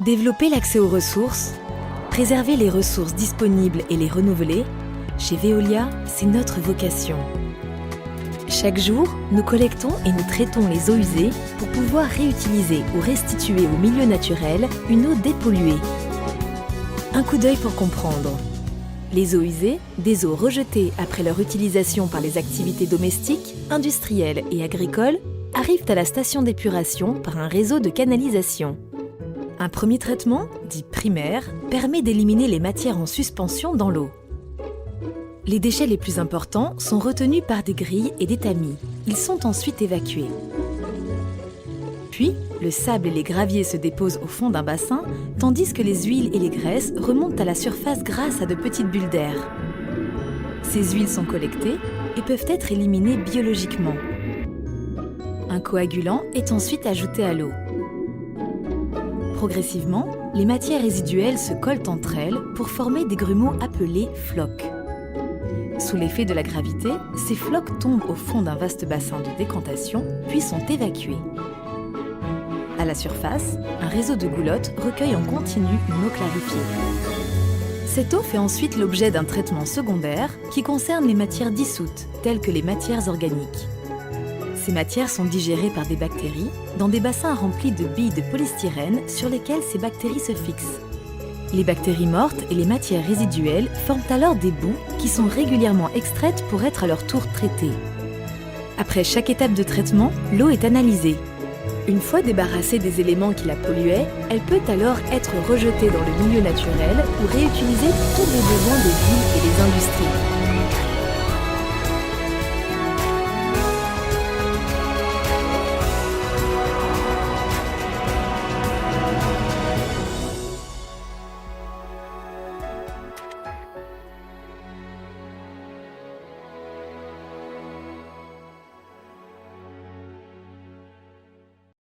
Développer l'accès aux ressources, préserver les ressources disponibles et les renouveler, chez Veolia, c'est notre vocation. Chaque jour, nous collectons et nous traitons les eaux usées pour pouvoir réutiliser ou restituer au milieu naturel une eau dépolluée. Un coup d'œil pour comprendre. Les eaux usées, des eaux rejetées après leur utilisation par les activités domestiques, industrielles et agricoles, arrivent à la station d'épuration par un réseau de canalisation. Un premier traitement, dit primaire, permet d'éliminer les matières en suspension dans l'eau. Les déchets les plus importants sont retenus par des grilles et des tamis. Ils sont ensuite évacués. Puis, le sable et les graviers se déposent au fond d'un bassin, tandis que les huiles et les graisses remontent à la surface grâce à de petites bulles d'air. Ces huiles sont collectées et peuvent être éliminées biologiquement. Un coagulant est ensuite ajouté à l'eau. Progressivement, les matières résiduelles se collent entre elles pour former des grumeaux appelés flocs. Sous l'effet de la gravité, ces flocs tombent au fond d'un vaste bassin de décantation, puis sont évacués. À la surface, un réseau de goulottes recueille en continu une eau clarifiée. Cette eau fait ensuite l'objet d'un traitement secondaire qui concerne les matières dissoutes, telles que les matières organiques. Ces matières sont digérées par des bactéries dans des bassins remplis de billes de polystyrène sur lesquelles ces bactéries se fixent. Les bactéries mortes et les matières résiduelles forment alors des boues qui sont régulièrement extraites pour être à leur tour traitées. Après chaque étape de traitement, l'eau est analysée. Une fois débarrassée des éléments qui la polluaient, elle peut alors être rejetée dans le milieu naturel ou réutilisée pour tous les besoins des villes et des industries.